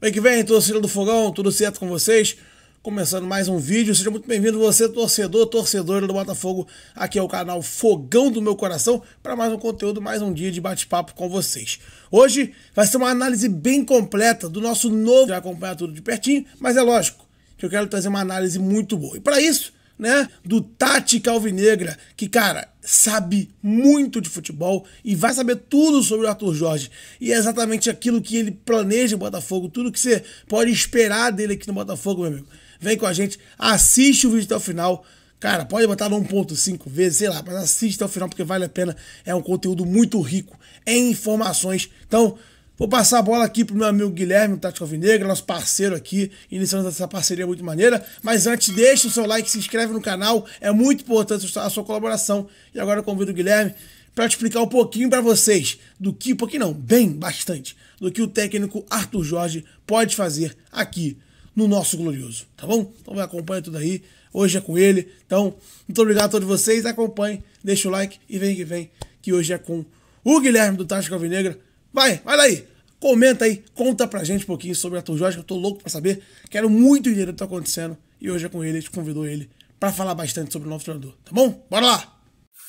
Bem que vem, torcida do Fogão, tudo certo com vocês? Começando mais um vídeo, seja muito bem-vindo você, torcedor, torcedora do Botafogo. Aqui é o canal Fogão do Meu Coração, para mais um conteúdo, mais um dia de bate-papo com vocês. Hoje vai ser uma análise bem completa do nosso novo, já acompanhar tudo de pertinho, mas é lógico que eu quero trazer uma análise muito boa. E para isso, né, do Tática Alvinegra, que, cara, sabe muito de futebol e vai saber tudo sobre o Arthur Jorge. E é exatamente aquilo que ele planeja no Botafogo, tudo que você pode esperar dele aqui no Botafogo, meu amigo. Vem com a gente, assiste o vídeo até o final. Cara, pode botar no 1.5 vezes, sei lá, mas assiste até o final porque vale a pena. É um conteúdo muito rico em informações. Então, vou passar a bola aqui pro meu amigo Guilherme, do Tática Alvinegra, nosso parceiro aqui, iniciando essa parceria muito maneira. Mas antes, deixa o seu like, se inscreve no canal, é muito importante a sua colaboração. E agora eu convido o Guilherme para te explicar um pouquinho para vocês do que, pouquinho não, bem, bastante, do que o técnico Arthur Jorge pode fazer aqui no nosso Glorioso, tá bom? Então acompanha tudo aí, hoje é com ele. Então, muito obrigado a todos vocês, acompanhem, deixa o like e vem, que hoje é com o Guilherme do Tática Alvinegra. Vai daí! Comenta aí, conta pra gente um pouquinho sobre o Arthur Jorge, que eu tô louco pra saber. Quero muito entender o que tá acontecendo. E hoje é com ele, a gente convidou ele pra falar bastante sobre o novo treinador, tá bom? Bora lá!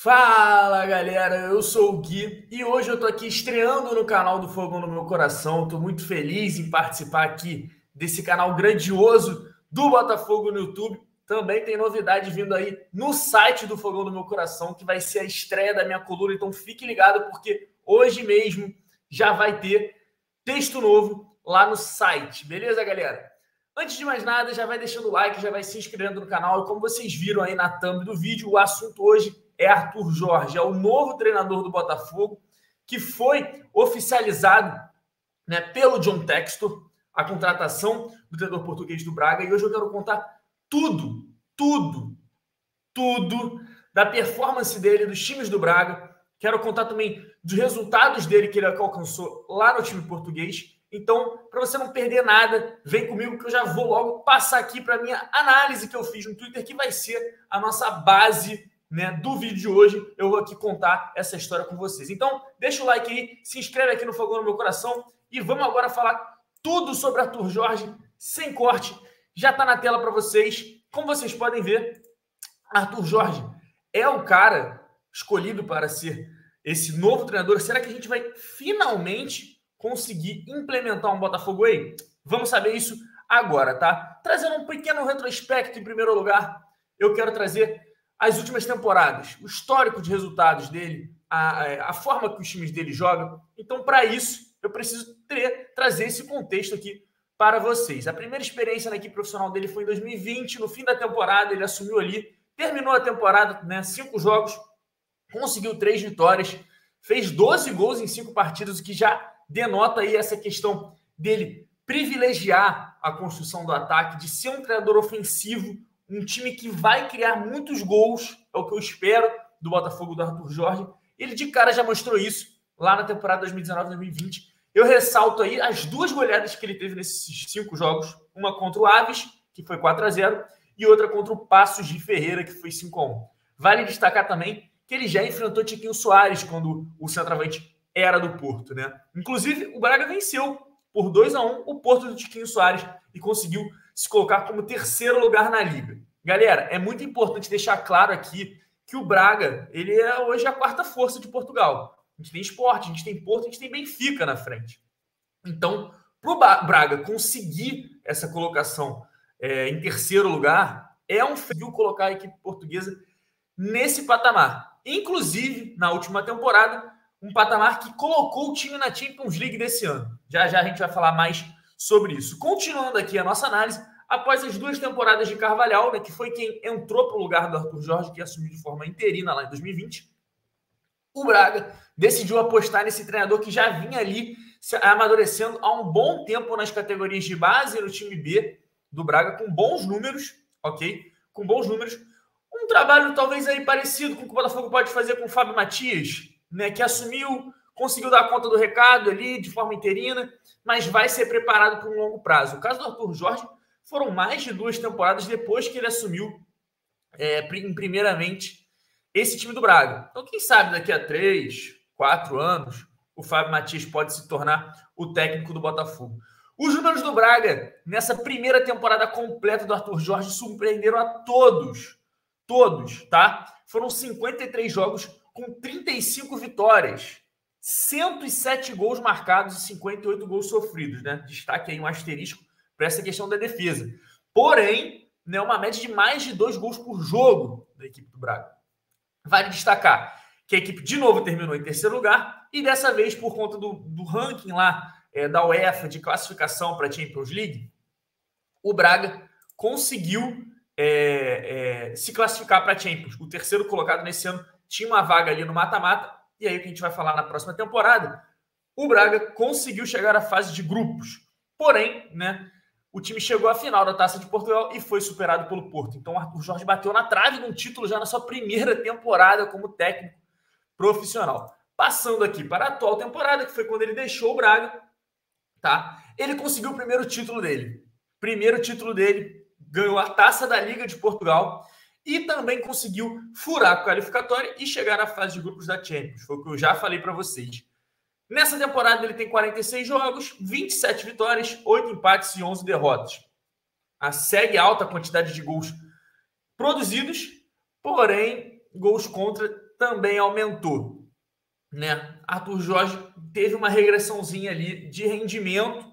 Fala galera, eu sou o Gui e hoje eu tô aqui estreando no canal do Fogão no Meu Coração. Tô muito feliz em participar aqui desse canal grandioso do Botafogo no YouTube. Também tem novidade vindo aí no site do Fogão do Meu Coração, que vai ser a estreia da minha coluna. Então fique ligado, porque hoje mesmo já vai ter texto novo lá no site, beleza, galera? Antes de mais nada, já vai deixando o like, já vai se inscrevendo no canal. E como vocês viram aí na thumb do vídeo, o assunto hoje é Arthur Jorge, é o novo treinador do Botafogo, que foi oficializado, né, pelo John Textor, a contratação do treinador português do Braga. E hoje eu quero contar tudo da performance dele, dos times do Braga. Quero contar também dos resultados dele que ele alcançou lá no time português. Então, para você não perder nada, vem comigo que eu já vou logo passar aqui para a minha análise que eu fiz no Twitter, que vai ser a nossa base, né, do vídeo de hoje. Eu vou aqui contar essa história com vocês. Então, deixa o like aí, se inscreve aqui no Fogão no Meu Coração e vamos agora falar tudo sobre Arthur Jorge, sem corte. Já está na tela para vocês. Como vocês podem ver, Arthur Jorge é o cara escolhido para ser esse novo treinador. Será que a gente vai finalmente conseguir implementar um Botafogo aí? Vamos saber isso agora, tá? Trazendo um pequeno retrospecto em primeiro lugar, eu quero trazer as últimas temporadas, o histórico de resultados dele, a forma que os times dele jogam. Então, para isso, eu preciso trazer esse contexto aqui para vocês. A primeira experiência na equipe profissional dele foi em 2020, no fim da temporada, ele assumiu ali, terminou a temporada, né, 5 jogos, conseguiu 3 vitórias, fez 12 gols em 5 partidas, o que já denota aí essa questão dele privilegiar a construção do ataque, de ser um treinador ofensivo, um time que vai criar muitos gols, é o que eu espero do Botafogo do Arthur Jorge. Ele de cara já mostrou isso lá na temporada 2019-2020. Eu ressalto aí as 2 goleadas que ele teve nesses 5 jogos, uma contra o Aves, que foi 4-0, e outra contra o Paços de Ferreira, que foi 5-1. Vale destacar também que ele já enfrentou Tiquinho Soares quando o centroavante era do Porto, né? Inclusive, o Braga venceu por 2-1 o Porto do Tiquinho Soares e conseguiu se colocar como 3º lugar na Liga. Galera, é muito importante deixar claro aqui que o Braga, ele é hoje a 4ª força de Portugal. A gente tem Sport, a gente tem Porto, a gente tem Benfica na frente. Então, para o Braga conseguir essa colocação em 3º lugar, é um feio colocar a equipe portuguesa nesse patamar. Inclusive, na última temporada, um patamar que colocou o time na Champions League desse ano. Já a gente vai falar mais sobre isso. Continuando aqui a nossa análise, após as 2 temporadas de Carvalhal, né, que foi quem entrou para o lugar do Arthur Jorge, que assumiu de forma interina lá em 2020, o Braga decidiu apostar nesse treinador que já vinha ali se amadurecendo há um bom tempo nas categorias de base no time B do Braga, com bons números, ok? Com bons números. Um trabalho talvez aí parecido com o que o Botafogo pode fazer com o Fábio Matias, né, que assumiu, conseguiu dar conta do recado ali de forma interina, mas vai ser preparado para um longo prazo. O caso do Arthur Jorge foram mais de 2 temporadas depois que ele assumiu, primeiramente, esse time do Braga. Então, quem sabe daqui a 3, 4 anos, o Fábio Matias pode se tornar o técnico do Botafogo. Os números do Braga, nessa primeira temporada completa do Arthur Jorge, surpreenderam a todos. Todos, tá? Foram 53 jogos com 35 vitórias. 107 gols marcados e 58 gols sofridos, né? Destaque aí um asterisco para essa questão da defesa. Porém, né, uma média de mais de 2 gols por jogo da equipe do Braga. Vale destacar que a equipe de novo terminou em terceiro lugar e dessa vez, por conta do ranking lá da UEFA de classificação para a Champions League, o Braga conseguiu se classificar para a Champions. O terceiro colocado nesse ano tinha uma vaga ali no mata-mata, e aí o que a gente vai falar na próxima temporada, o Braga conseguiu chegar à fase de grupos. Porém, né, o time chegou à final da Taça de Portugal e foi superado pelo Porto. Então o Arthur Jorge bateu na trave de um título já na sua primeira temporada como técnico profissional. Passando aqui para a atual temporada, que foi quando ele deixou o Braga, tá? Ele conseguiu o primeiro título dele. Primeiro título dele, ganhou a Taça da Liga de Portugal e também conseguiu furar a qualificatória e chegar à fase de grupos da Champions. Foi o que eu já falei para vocês. Nessa temporada ele tem 46 jogos, 27 vitórias, 8 empates e 11 derrotas. Segue alta quantidade de gols produzidos, porém gols contra também aumentou, né? Arthur Jorge teve uma regressãozinha ali de rendimento,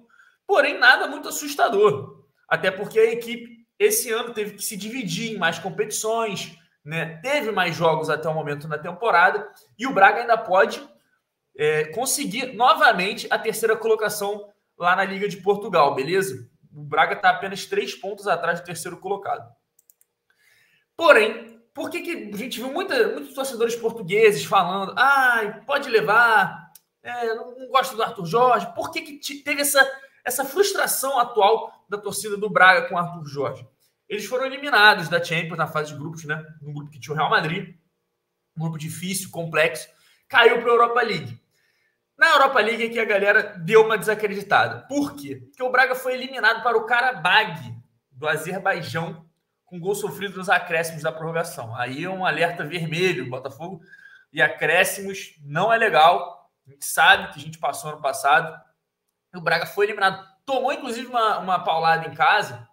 porém nada muito assustador. Até porque a equipe esse ano teve que se dividir em mais competições, né? Teve mais jogos até o momento na temporada e o Braga ainda pode conseguir novamente a terceira colocação lá na Liga de Portugal, beleza? O Braga está apenas 3 pontos atrás do terceiro colocado. Porém, por que a gente viu muitos torcedores portugueses falando pode levar, não gosto do Arthur Jorge? Por que teve essa frustração atual da torcida do Braga com o Arthur Jorge? Eles foram eliminados da Champions na fase de grupos, né? Um grupo que tinha o Real Madrid, um grupo difícil, complexo, caiu para a Europa League. Na Europa League é que a galera deu uma desacreditada. Por quê? Porque o Braga foi eliminado para o Karabag do Azerbaijão com gol sofrido nos acréscimos da prorrogação. Aí é um alerta vermelho, Botafogo. E acréscimos não é legal. A gente sabe que a gente passou ano passado. O Braga foi eliminado. Tomou, inclusive, uma paulada em casa,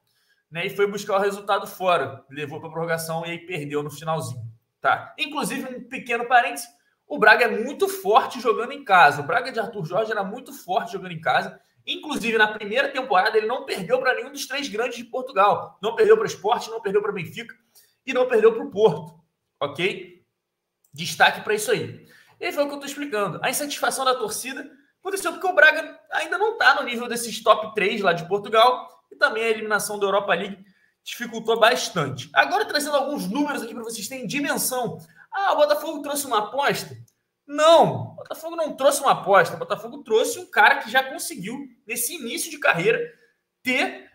né, e foi buscar o resultado fora. Levou para a prorrogação e aí perdeu no finalzinho. Tá? Inclusive, um pequeno parênteses, o Braga é muito forte jogando em casa. O Braga de Arthur Jorge era muito forte jogando em casa. Inclusive, na primeira temporada, ele não perdeu para nenhum dos 3 grandes de Portugal. Não perdeu para o Sport, não perdeu para o Benfica e não perdeu para o Porto. Ok? Destaque para isso aí. E foi o que eu estou explicando. A insatisfação da torcida aconteceu porque o Braga ainda não está no nível desses top 3 lá de Portugal e também a eliminação da Europa League dificultou bastante. Agora, trazendo alguns números aqui para vocês terem dimensão. O Botafogo trouxe uma aposta? Não, o Botafogo não trouxe uma aposta. O Botafogo trouxe um cara que já conseguiu, nesse início de carreira, ter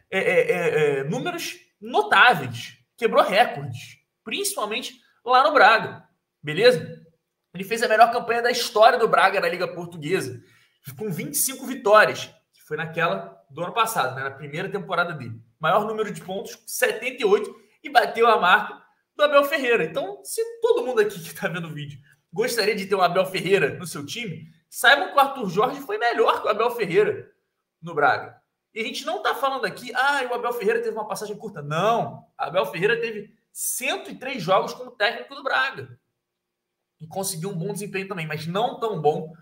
números notáveis. Quebrou recordes, principalmente lá no Braga. Beleza? Ele fez a melhor campanha da história do Braga na Liga Portuguesa, com 25 vitórias, que foi naquela do ano passado, né, na primeira temporada dele. Maior número de pontos, 78, e bateu a marca do Abel Ferreira. Então, se todo mundo aqui que está vendo o vídeo gostaria de ter um Abel Ferreira no seu time, saibam que o Arthur Jorge foi melhor que o Abel Ferreira no Braga. E a gente não está falando aqui, o Abel Ferreira teve uma passagem curta. Não, o Abel Ferreira teve 103 jogos como técnico do Braga. E conseguiu um bom desempenho também, mas não tão bom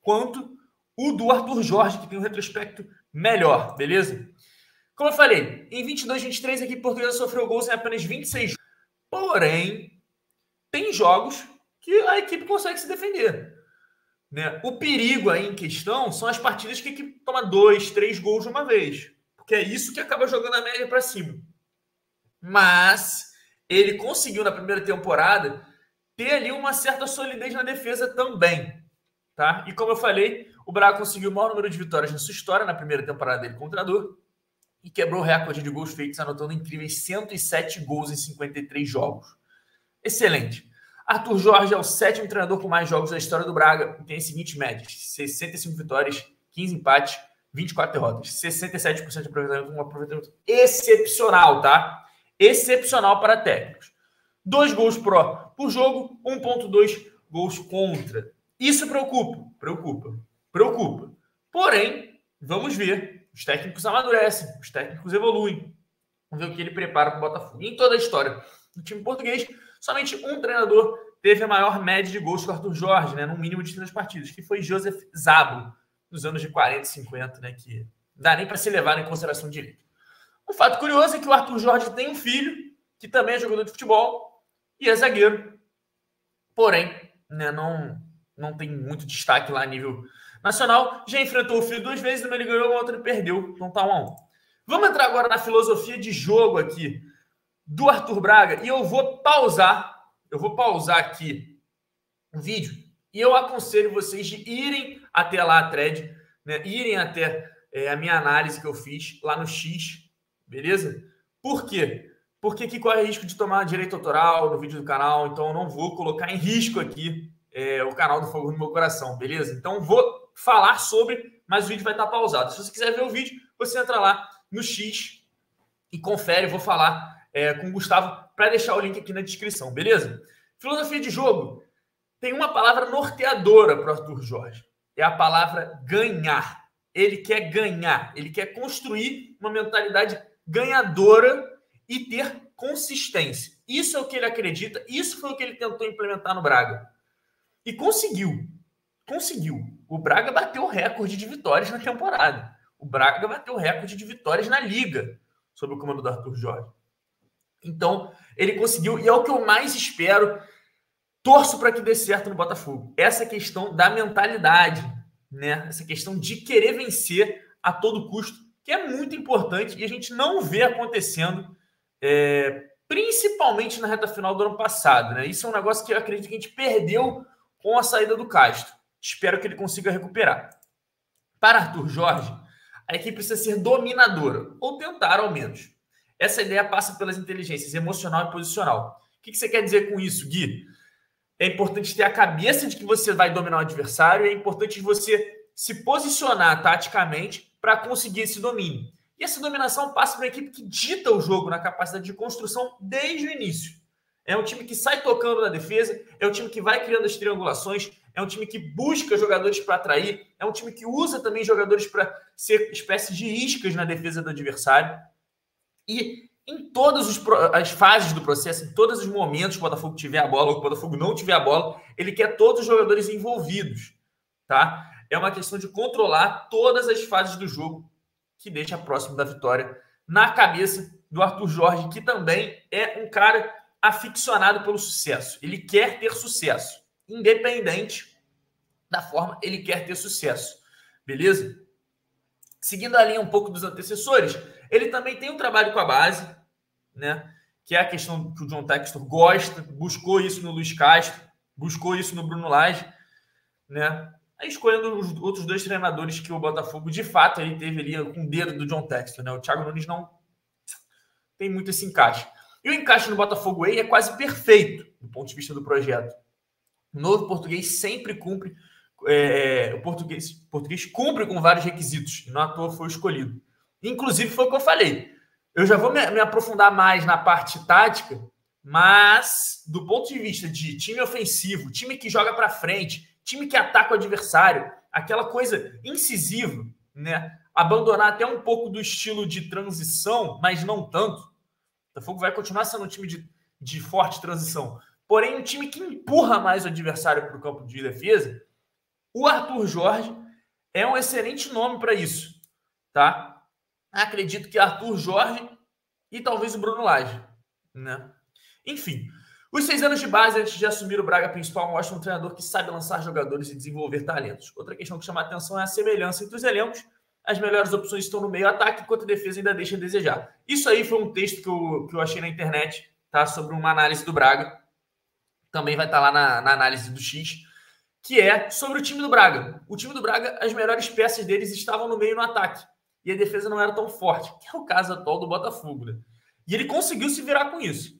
quanto o do Arthur Jorge, que tem um retrospecto melhor, beleza? Como eu falei, em 22, 23, a equipe portuguesa sofreu gols em apenas 26 jogos. Porém, tem jogos que a equipe consegue se defender, né? O perigo aí em questão são as partidas que a equipe toma 2, 3 gols de uma vez, porque é isso que acaba jogando a média para cima. Mas ele conseguiu na primeira temporada ter ali uma certa solidez na defesa também, tá? E como eu falei, o Braga conseguiu o maior número de vitórias na sua história na primeira temporada dele como treinador e quebrou o recorde de gols feitos, anotando incríveis 107 gols em 53 jogos. Excelente. Arthur Jorge é o 7º treinador com mais jogos da história do Braga e tem as seguintes médias: 65 vitórias, 15 empates, 24 derrotas, 67% de aproveitamento, um aproveitamento excepcional, tá? Excepcional para técnicos. 2 gols por jogo, 1.2 gols contra. Isso preocupa. Porém, vamos ver Os técnicos amadurecem, os técnicos evoluem. Vamos ver o que ele prepara para o Botafogo. E em toda a história do time português, somente um treinador teve a maior média de gols que o Arthur Jorge, né, no mínimo de 3 partidas, que foi Joseph Szabo, nos anos de 40 e 50, né, que não dá nem para se levar em consideração direito. Um fato curioso é que o Arthur Jorge tem um filho, que também é jogador de futebol, e é zagueiro. Porém, né, não tem muito destaque lá a nível nacional. Já enfrentou o filho 2 vezes, uma ele ganhou, a outra ele perdeu. Então tá 1-1. Vamos entrar agora na filosofia de jogo aqui do Arthur Braga. E eu vou pausar aqui o vídeo. E eu aconselho vocês de irem até lá a thread, né, irem até a minha análise que eu fiz lá no X, beleza? Por quê? Porque aqui corre risco de tomar direito autoral no vídeo do canal, então eu não vou colocar em risco aqui o canal do Fogo no Meu Coração, beleza? Então vou falar sobre, mas o vídeo vai estar pausado. Se você quiser ver o vídeo, você entra lá no X e confere. Vou falar com o Gustavo para deixar o link aqui na descrição, beleza? Filosofia de jogo tem uma palavra norteadora para o Arthur Jorge. É a palavra ganhar. Ele quer ganhar, ele quer construir uma mentalidade ganhadora e ter consistência. Isso é o que ele acredita, isso foi o que ele tentou implementar no Braga. E conseguiu. O Braga bateu o recorde de vitórias na temporada. O Braga bateu o recorde de vitórias na Liga, sob o comando do Arthur Jorge. Então, ele conseguiu, e é o que eu mais espero. Torço para que dê certo no Botafogo. Essa questão da mentalidade, né? Essa questão de querer vencer a todo custo, que é muito importante e a gente não vê acontecendo, principalmente na reta final do ano passado, né? Isso é um negócio que eu acredito que a gente perdeu com a saída do Castro. Espero que ele consiga recuperar. Para Arthur Jorge, a equipe precisa ser dominadora, ou tentar ao menos. Essa ideia passa pelas inteligências emocional e posicional. O que você quer dizer com isso, Gui? É importante ter a cabeça de que você vai dominar o adversário, é importante você se posicionar taticamente para conseguir esse domínio. E essa dominação passa por uma equipe que dita o jogo na capacidade de construção desde o início. É um time que sai tocando na defesa, é um time que vai criando as triangulações, é um time que busca jogadores para atrair, é um time que usa também jogadores para ser espécie de iscas na defesa do adversário. E em todas as fases do processo, em todos os momentos que o Botafogo tiver a bola ou que o Botafogo não tiver a bola, ele quer todos os jogadores envolvidos, tá? É uma questão de controlar todas as fases do jogo que deixa próximo da vitória na cabeça do Arthur Jorge, que também é um cara aficionado pelo sucesso. Ele quer ter sucesso. Independente da forma, ele quer ter sucesso. Beleza? Seguindo a linha um pouco dos antecessores, ele também tem um trabalho com a base, né? Que é a questão que o John Textor gosta, buscou isso no Luiz Castro, buscou isso no Bruno Lage, né? Aí escolhendo os outros 2 treinadores que o Botafogo, de fato, ele teve ali com o dedo do John Textor, né? O Thiago Nunes não tem muito esse encaixe. E o encaixe no Botafogo é quase perfeito, do ponto de vista do projeto. O Novo Português sempre cumpre, o português cumpre com vários requisitos, e não à toa foi escolhido. Inclusive, foi o que eu falei. Eu já vou me aprofundar mais na parte tática, mas do ponto de vista de time ofensivo, time que joga para frente, time que ataca o adversário, aquela coisa incisiva, né? Abandonar até um pouco do estilo de transição, mas não tanto. O Botafogo vai continuar sendo um time de forte transição. Porém, um time que empurra mais o adversário para o campo de defesa. O Arthur Jorge é um excelente nome para isso, tá? Acredito que Arthur Jorge e talvez o Bruno Lage, né? Enfim, os 6 anos de base antes de assumir o Braga principal mostram um treinador que sabe lançar jogadores e desenvolver talentos. Outra questão que chama a atenção é a semelhança entre os elencos. As melhores opções estão no meio-ataque, enquanto a defesa ainda deixa a desejar. Isso aí foi um texto que eu achei na internet, tá? Sobre uma análise do Braga. Também vai estar lá na análise do X, que é sobre o time do Braga. O time do Braga, as melhores peças deles estavam no meio e no ataque. E a defesa não era tão forte, que é o caso atual do Botafogo, né? E ele conseguiu se virar com isso.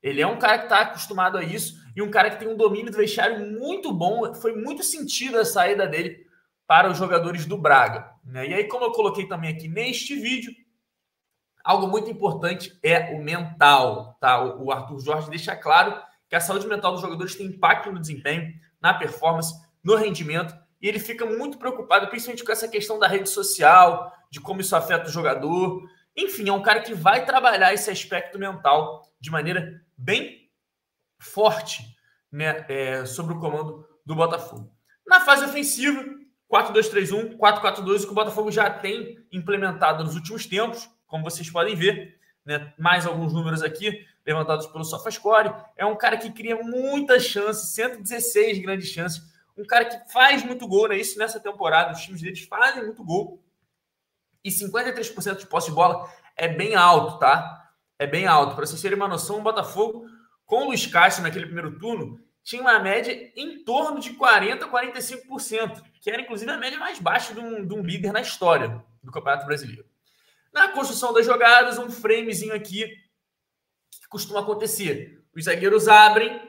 Ele é um cara que está acostumado a isso e um cara que tem um domínio do vestiário muito bom. Foi muito sentido a saída dele para os jogadores do Braga, né? E aí, como eu coloquei também aqui neste vídeo, algo muito importante é o mental, tá? O Arthur Jorge deixa claro que a saúde mental dos jogadores tem impacto no desempenho, na performance, no rendimento e ele fica muito preocupado, principalmente com essa questão da rede social, de como isso afeta o jogador. Enfim, é um cara que vai trabalhar esse aspecto mental de maneira bem forte, né, sobre o comando do Botafogo. Na fase ofensiva, 4-2-3-1, 4-4-2, o que o Botafogo já tem implementado nos últimos tempos, como vocês podem ver, né, mais alguns números aqui, levantados pelo SofaScore. É um cara que cria muitas chances, 116 grandes chances, um cara que faz muito gol, né? Isso nessa temporada, os times deles fazem muito gol, e 53% de posse de bola é bem alto, tá? É bem alto. Para vocês terem uma noção, o Botafogo, com o Luiz Castro naquele primeiro turno, tinha uma média em torno de 40% a 45%, que era inclusive a média mais baixa de um líder na história do Campeonato Brasileiro. Na construção das jogadas, um framezinho aqui que costuma acontecer. Os zagueiros abrem,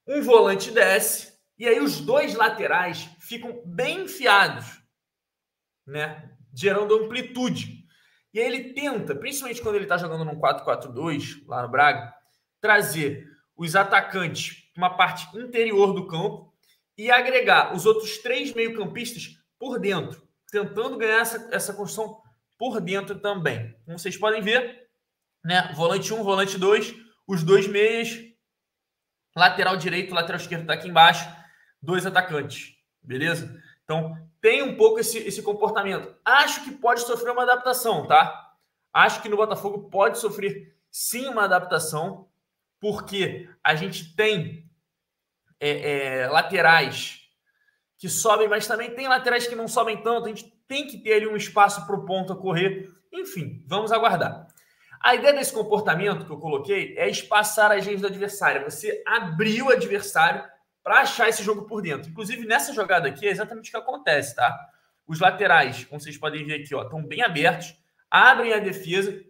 um volante desce, e aí os dois laterais ficam bem enfiados, né? Gerando amplitude. E aí ele tenta, principalmente quando ele está jogando num 4-4-2, lá no Braga, trazer os atacantes para uma parte interior do campo e agregar os outros 3 meio-campistas por dentro, tentando ganhar essa construção por dentro também. Como vocês podem ver, né? Volante 1, volante 2, os 2 meias, lateral direito, lateral esquerdo está aqui embaixo, 2 atacantes, beleza? Então, tem um pouco esse comportamento. Acho que pode sofrer uma adaptação, tá? Acho que no Botafogo pode sofrer, sim, uma adaptação, porque a gente tem laterais que sobem, mas também tem laterais que não sobem tanto. A gente tem que ter ali um espaço para o ponta correr. Enfim, vamos aguardar. A ideia desse comportamento que eu coloquei é espaçar as redes do adversário. Você abrir o adversário para achar esse jogo por dentro. Inclusive, nessa jogada aqui é exatamente o que acontece, tá? Os laterais, como vocês podem ver aqui, ó, estão bem abertos, abrem a defesa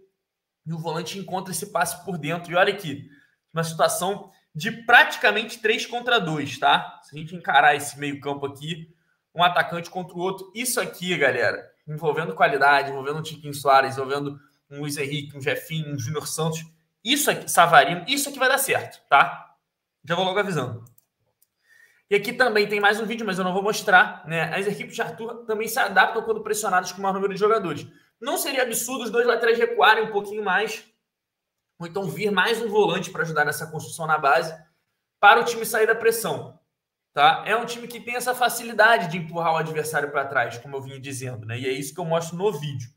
e o volante encontra esse passe por dentro. E olha aqui, uma situação de praticamente 3 contra 2, tá? Se a gente encarar esse meio campo aqui, um atacante contra o outro, isso aqui, galera, envolvendo qualidade, envolvendo um Tiquinho Soares, envolvendo um Luiz Henrique, um Jefinho, um Júnior Santos, isso aqui, Savarino, isso aqui vai dar certo, tá? Já vou logo avisando. E aqui também tem mais um vídeo, mas eu não vou mostrar, né? As equipes de Arthur também se adaptam quando pressionadas com o maior número de jogadores. Não seria absurdo os dois laterais recuarem um pouquinho mais, ou então vir mais um volante para ajudar nessa construção na base, para o time sair da pressão, tá? É um time que tem essa facilidade de empurrar o adversário para trás, como eu vinha dizendo, né? E é isso que eu mostro no vídeo.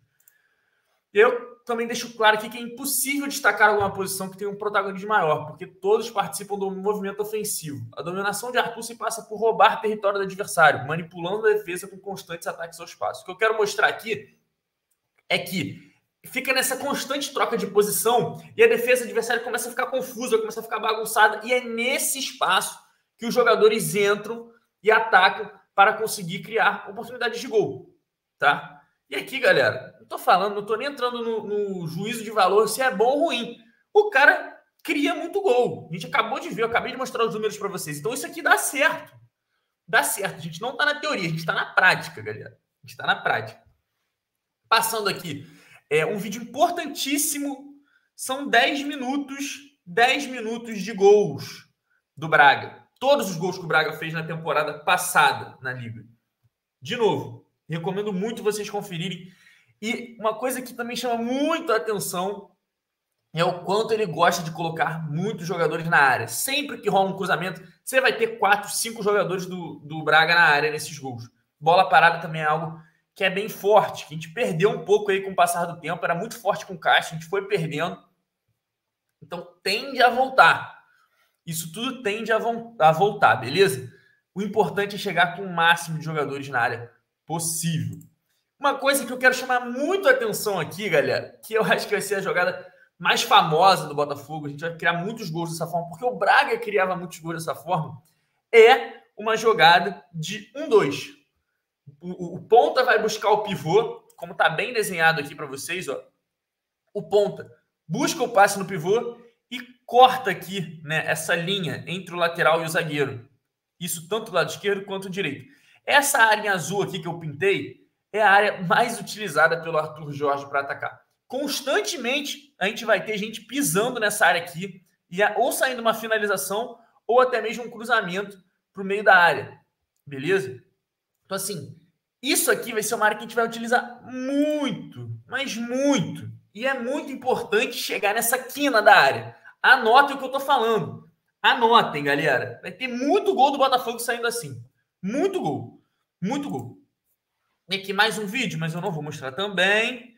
Eu também deixo claro aqui que é impossível destacar alguma posição que tenha um protagonismo maior, porque todos participam do movimento ofensivo. A dominação de Arthur se passa por roubar território do adversário, manipulando a defesa com constantes ataques ao espaço. O que eu quero mostrar aqui é que fica nessa constante troca de posição e a defesa adversária começa a ficar confusa, começa a ficar bagunçada, e é nesse espaço que os jogadores entram e atacam para conseguir criar oportunidades de gol, tá? E aqui, galera, não tô falando, não tô nem entrando no juízo de valor se é bom ou ruim. O cara cria muito gol. A gente acabou de ver, eu acabei de mostrar os números para vocês. Então isso aqui dá certo. Dá certo. A gente não tá na teoria, a gente tá na prática, galera. A gente tá na prática. Passando aqui, um vídeo importantíssimo. São 10 minutos de gols do Braga. Todos os gols que o Braga fez na temporada passada na Liga. De novo, recomendo muito vocês conferirem. E uma coisa que também chama muito a atenção é o quanto ele gosta de colocar muitos jogadores na área. Sempre que rola um cruzamento, você vai ter 4, 5 jogadores do Braga na área nesses gols. Bola parada também é algo que é bem forte, que a gente perdeu um pouco aí com o passar do tempo. Era muito forte com o Caixa, a gente foi perdendo. Então tende a voltar. Isso tudo tende a voltar, beleza? O importante é chegar com o máximo de jogadores na área possível. Uma coisa que eu quero chamar muito a atenção aqui, galera, que eu acho que vai ser a jogada mais famosa do Botafogo, a gente vai criar muitos gols dessa forma, porque o Braga criava muitos gols dessa forma, é uma jogada de 1-2. O ponta vai buscar o pivô, como está bem desenhado aqui para vocês, ó. O ponta busca o passe no pivô e corta aqui, né, essa linha entre o lateral e o zagueiro. Isso tanto do lado esquerdo quanto do direito. Essa área azul aqui que eu pintei é a área mais utilizada pelo Arthur Jorge para atacar. Constantemente a gente vai ter gente pisando nessa área aqui, ou saindo uma finalização, ou até mesmo um cruzamento para o meio da área. Beleza? Então, assim, isso aqui vai ser uma área que a gente vai utilizar muito, mas muito. E é muito importante chegar nessa quina da área. Anotem o que eu tô falando. Anotem, galera. Vai ter muito gol do Botafogo saindo assim. Muito gol. Muito gol. Tem aqui mais um vídeo, mas eu não vou mostrar também.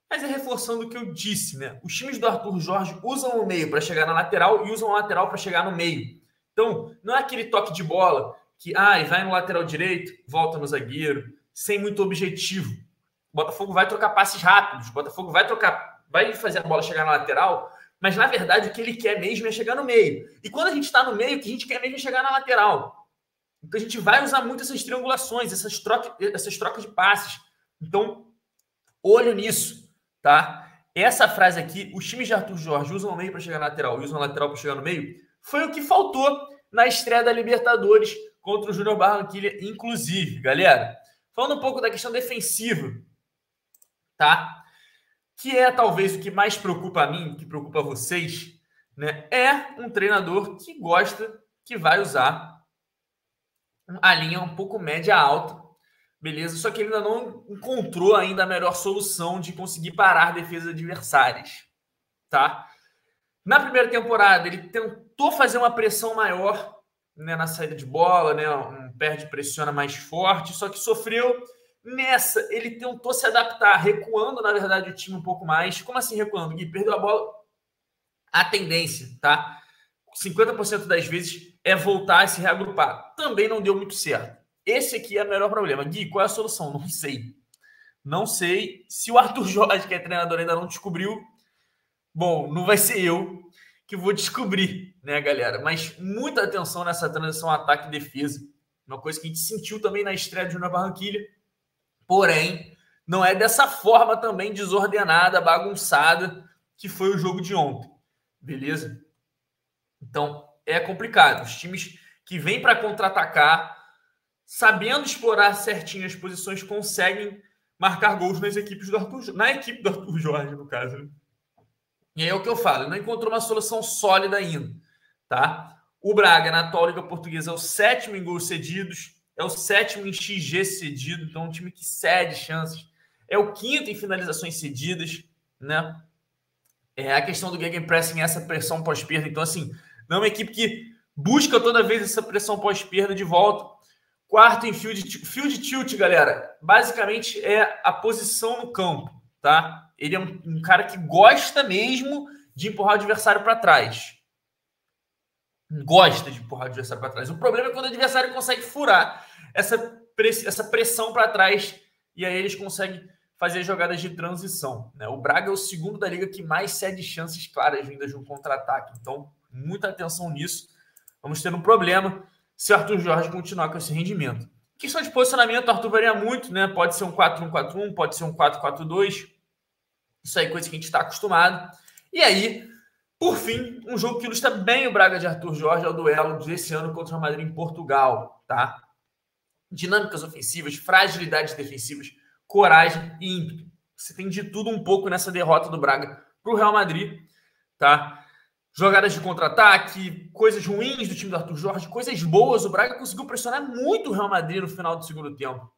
Mas é reforçando o que eu disse, né? Os times do Arthur Jorge usam o meio para chegar na lateral e usam a lateral para chegar no meio. Então, não é aquele toque de bola que vai no lateral direito, volta no zagueiro, sem muito objetivo. O Botafogo vai trocar passes rápidos, o Botafogo vai fazer a bola chegar na lateral, mas na verdade o que ele quer mesmo é chegar no meio. E quando a gente está no meio, o que a gente quer mesmo é chegar na lateral. Então a gente vai usar muito essas triangulações, essas trocas de passes. Então, olho nisso, tá? Essa frase aqui, os times de Arthur Jorge usam o meio para chegar na lateral e usam a lateral para chegar no meio, foi o que faltou na estreia da Libertadores contra o Júnior Barranquilla, inclusive, galera. Falando um pouco da questão defensiva, tá? Que é talvez o que mais preocupa a mim, que preocupa vocês, né? É um treinador que gosta, que vai usar a linha um pouco média-alta, beleza? Só que ele ainda não encontrou ainda a melhor solução de conseguir parar defesas adversárias, tá? Na primeira temporada, ele tentou fazer uma pressão maior, né, na saída de bola, né, um perde pressiona mais forte, só que sofreu. Nessa, ele tentou se adaptar, recuando, na verdade, o time um pouco mais. Como assim recuando? Gui, perdeu a bola. A tendência, tá? 50% das vezes é voltar a se reagrupar. Também não deu muito certo. Esse aqui é o melhor problema. Gui, qual é a solução? Não sei. Não sei. Se o Arthur Jorge, que é treinador, ainda não descobriu, bom, não vai ser eu que vou descobrir, né, galera? Mas muita atenção nessa transição ataque e defesa. Uma coisa que a gente sentiu também na estreia de Júnior Barranquilla. Porém, não é dessa forma também desordenada, bagunçada, que foi o jogo de ontem. Beleza? Então, é complicado. Os times que vêm para contra-atacar, sabendo explorar certinho as posições, conseguem marcar gols nas equipes do Arthur, na equipe do Arthur Jorge, no caso, né? E aí é o que eu falo, não encontrou uma solução sólida ainda, tá? O Braga, na atual Liga Portuguesa, é o 7º em gols cedidos, é o 7º em XG cedido, então é um time que cede chances. É o 5º em finalizações cedidas, né? É a questão do gegenpressing, essa pressão pós-perda. Então, assim, não é uma equipe que busca toda vez essa pressão pós-perda de volta. 4º em field tilt, galera. Basicamente é a posição no campo, tá? Ele é um cara que gosta mesmo de empurrar o adversário para trás. Gosta de empurrar o adversário para trás. O problema é quando o adversário consegue furar essa pressão para trás e aí eles conseguem fazer jogadas de transição, né? O Braga é o 2º da liga que mais cede chances claras vindas de um contra-ataque. Então, muita atenção nisso. Vamos ter um problema se o Arthur Jorge continuar com esse rendimento. Questão de posicionamento, o Arthur varia muito, né? Pode ser um 4-1-4-1, pode ser um 4-4-2. Isso aí é coisa que a gente está acostumado. E aí, por fim, um jogo que ilustra bem o Braga de Arthur Jorge é o duelo desse ano contra o Real Madrid em Portugal, tá? Dinâmicas ofensivas, fragilidades defensivas, coragem e ímpeto. Você tem de tudo um pouco nessa derrota do Braga para o Real Madrid, tá? Jogadas de contra-ataque, coisas ruins do time do Arthur Jorge, coisas boas. O Braga conseguiu pressionar muito o Real Madrid no final do segundo tempo,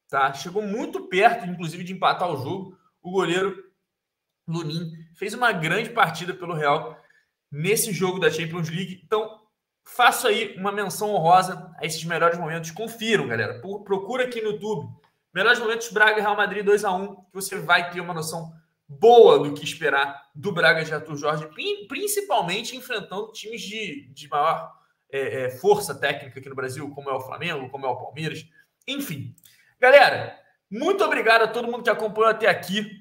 tá? Chegou muito perto, inclusive, de empatar o jogo. O goleiro Lunin fez uma grande partida pelo Real nesse jogo da Champions League. Então, faço aí uma menção honrosa a esses melhores momentos. Confiram, galera. Procura aqui no YouTube. Melhores momentos Braga e Real Madrid 2-1, que você vai ter uma noção boa do que esperar do Braga de Arthur Jorge, principalmente enfrentando times de maior força técnica aqui no Brasil, como é o Flamengo, como é o Palmeiras. Enfim, galera, muito obrigado a todo mundo que acompanhou até aqui.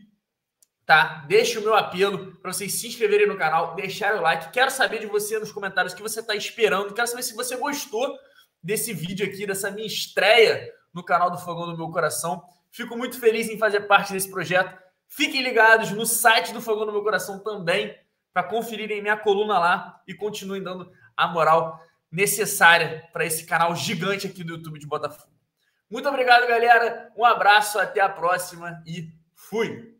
Tá? Deixa o meu apelo para vocês se inscreverem no canal, deixarem o like. Quero saber de você nos comentários o que você está esperando. Quero saber se você gostou desse vídeo aqui, dessa minha estreia no canal do Fogão do Meu Coração. Fico muito feliz em fazer parte desse projeto. Fiquem ligados no site do Fogão do Meu Coração também para conferirem minha coluna lá e continuem dando a moral necessária para esse canal gigante aqui do YouTube de Botafogo. Muito obrigado, galera. Um abraço, até a próxima e fui!